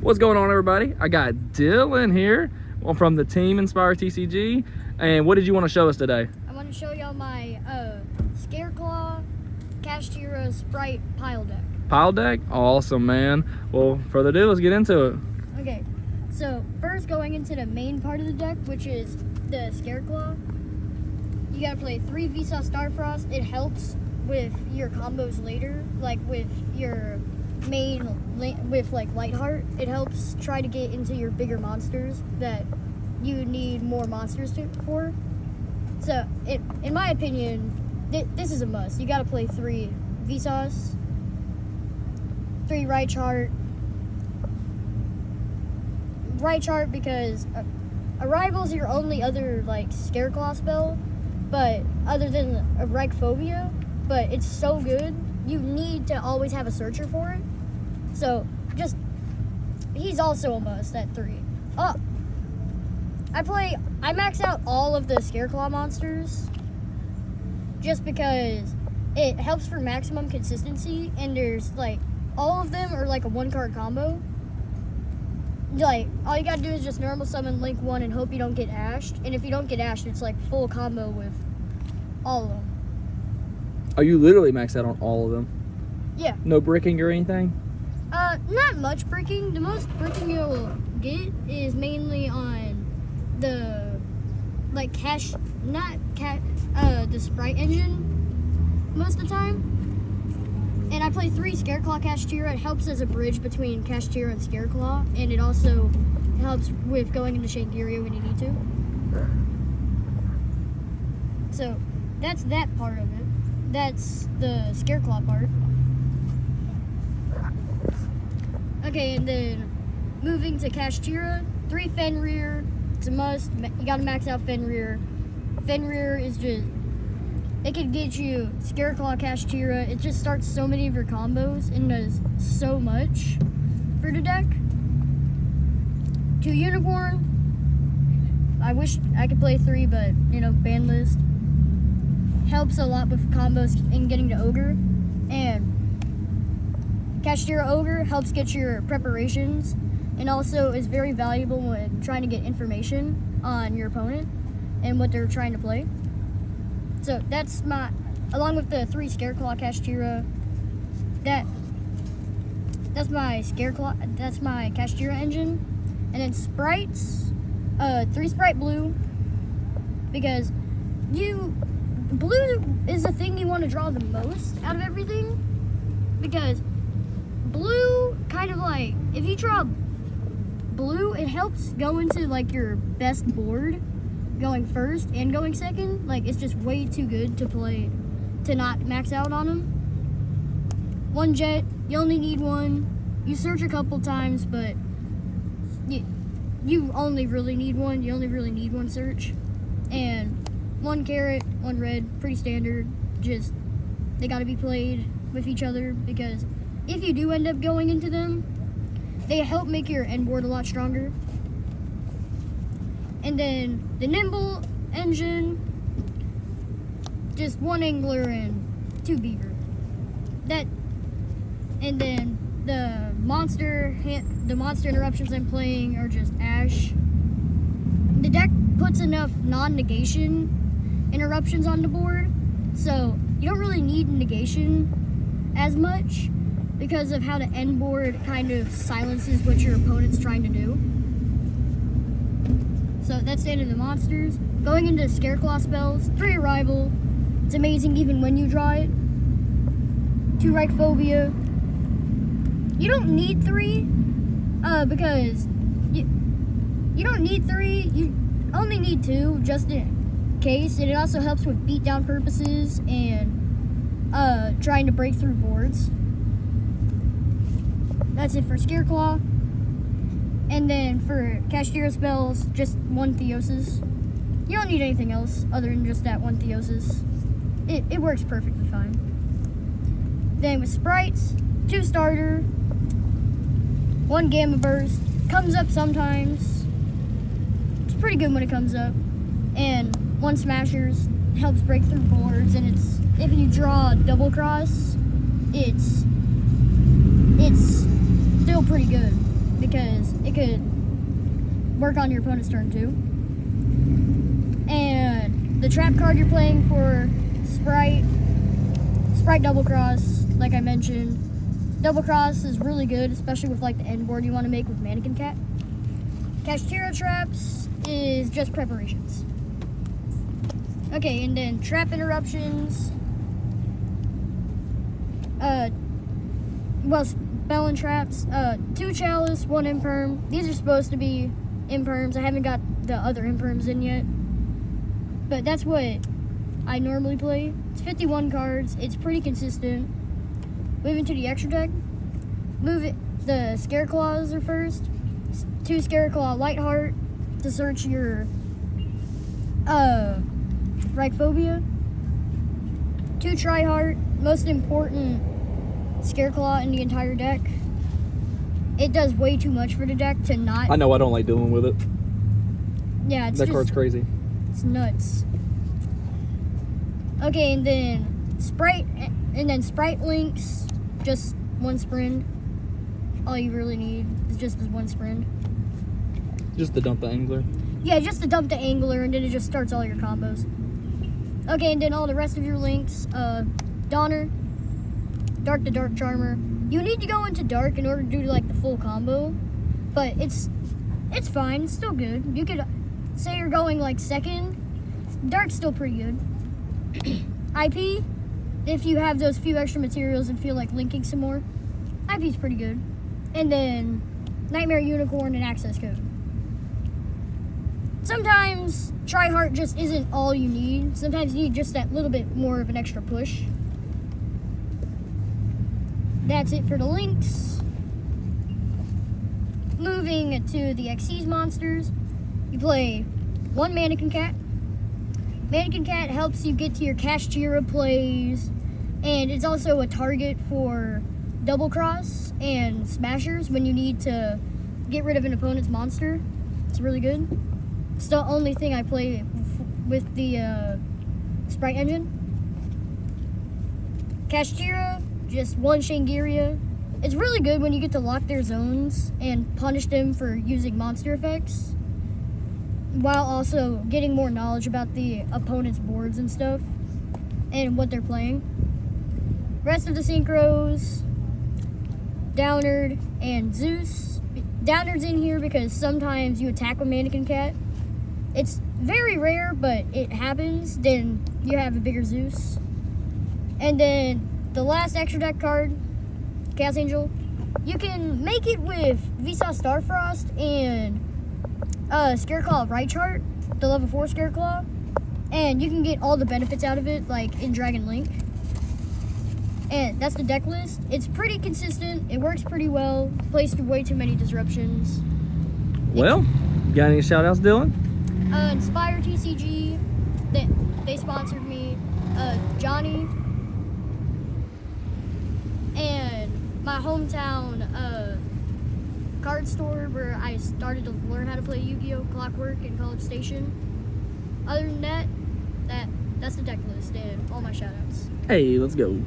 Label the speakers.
Speaker 1: What's going on, everybody? I got Dylan here from the team inspiretcg. And what did you want to show us today?
Speaker 2: I want to show y'all my Scarclaw Kashtira Spright pile deck.
Speaker 1: Pile deck? Awesome, man. Well, further ado, let's get into it.
Speaker 2: Okay, so first going into the main part of the deck, which is the Scarclaw. You gotta play 3 Vsauce Starfrost. It helps with your combos later, like with your main, with like Lightheart. It helps try to get into your bigger monsters that you need more monsters for. So, in my opinion, this is a must. You gotta play 3 Vsauce, 3 Right Chart because Arrival's your only other like Scarclaw spell, but other than a Phobia, but it's so good, you need to always have a searcher for it. So he's also a must at 3. Oh, I max out all of the Scarclaw monsters just because it helps for maximum consistency, and there's like all of them are like a 1-card combo. Like all you gotta do is just normal summon Link 1 and hope you don't get ashed, and if you don't get ashed, it's like full combo with all of them.
Speaker 1: Are you literally maxed out on all of them?
Speaker 2: Yeah.
Speaker 1: No bricking or anything?
Speaker 2: Not much bricking. The most bricking you'll get is mainly on the like the Sprite engine most of the time. And I play 3 Scarclaw Kashtira. It helps as a bridge between Kashtira and Scarclaw, and it also helps with going into Shangiria when you need to. So that's that part of it. That's the Scarclaw part. Okay, and then moving to Kashtira, 3 Fenrir. It's a must. You gotta max out Fenrir. Fenrir is just, it can get you Scarclaw Kashtira. It just starts so many of your combos and does so much for the deck. 2 Unicorn. I wish I could play 3, but you know, ban list. Helps a lot with combos and getting to Ogre. And Kashtira Ogre helps get your preparations, and also is very valuable when trying to get information on your opponent and what they're trying to play. So that's my, along with the 3 Scarclaw Kashtira, that's my Kashtira engine. And then Sprites, 3 Sprite Blue, because blue is the thing you want to draw the most out of everything, because blue kind of like, if you draw blue, it helps go into like your best board going first and going second. Like, it's just way too good to play, to not max out on them. 1 Jet, you only need 1. You search a couple times, but you only really need 1. You only really need 1 search. And 1 Carrot, 1 Red, pretty standard. Just, they gotta be played with each other, because if you do end up going into them, they help make your end board a lot stronger. And then the Nimble engine, just 1 Angler and 2 Beaver. And then the monster interruptions I'm playing are just Ash. The deck puts enough non-negation interruptions on the board, so you don't really need negation as much because of how the end board kind of silences what your opponent's trying to do. So that's the end of the monsters. Going into Scarclaw spells, 3 Arrival. It's amazing even when you draw it. 2 Right Phobia. You don't need 3, because you don't need 3. You only need 2 just in case, and it also helps with beatdown purposes and trying to break through boards. That's it for Scarclaw. And then for Kashtira spells, just 1 Theosis. You don't need anything else other than just that 1 Theosis. It works perfectly fine. Then with Sprites, 2 Starter, 1 Gamma Burst. Comes up sometimes. It's pretty good when it comes up. And 1 Smashers. Helps break through boards, and it's, if you draw Double Cross, it's still pretty good, because it could work on your opponent's turn too. And the trap card you're playing for Spright Double Cross, like I mentioned. Double Cross is really good, especially with like the end board you want to make with Mannequin Cat. Kashtira Traps is just preparations. Okay, and then Trap Interruptions. Spell and Traps. 2 Chalice, 1 Imperm. These are supposed to be Imperms. I haven't got the other Imperms in yet. But that's what I normally play. It's 51 cards. It's pretty consistent. Moving to the extra deck. The Scarclaws are first. 2 Scarclaw Lightheart to search your Reichphobia. 2 Tryheart, most important Scarclaw in the entire deck. It does way too much for the deck to not.
Speaker 1: I know I don't like dealing with it.
Speaker 2: Yeah, it's
Speaker 1: that card's crazy.
Speaker 2: It's nuts. Okay, and then Spright links, just 1 sprint. All you really need is just this 1 sprint.
Speaker 1: Just to dump the angler?
Speaker 2: Yeah, just to dump the angler, and then it just starts all your combos. Okay, and then all the rest of your links, Donner, Dark the Dark Charmer. You need to go into Dark in order to do like the full combo, but it's fine, it's still good. You could say you're going like second, Dark's still pretty good. IP, if you have those few extra materials and feel like linking some more, IP's pretty good. And then Nightmare Unicorn and Access Code. Sometimes Tryheart just isn't all you need. Sometimes you need just that little bit more of an extra push. That's it for the links. Moving to the Xyz monsters, you play 1 Mannequin Cat. Mannequin Cat helps you get to your Kashtira plays, and it's also a target for Double Cross and Smashers when you need to get rid of an opponent's monster. It's really good. It's the only thing I play with the Sprite engine. Kashtira, just 1 Shangiria. It's really good when you get to lock their zones and punish them for using monster effects, while also getting more knowledge about the opponent's boards and stuff and what they're playing. Rest of the synchros, Downard and Zeus. Downard's in here because sometimes you attack with Mannequin Cat. It's very rare, but it happens. Then you have a bigger Zeus. And then the last extra deck card, Chaos Angel. You can make it with Vsauce Starfrost and Scarclaw Reichart, the level 4 Scarclaw. And you can get all the benefits out of it, like in Dragon Link. And that's the deck list. It's pretty consistent. It works pretty well. Plays through way too many disruptions.
Speaker 1: Well, got any shout outs, Dylan?
Speaker 2: inspiretcg, they sponsored me. Johnny. And my hometown card store where I started to learn how to play Yu-Gi-Oh! Clockwork and College Station. Other than that, that's the deck list and all my shout outs.
Speaker 1: Hey, let's go.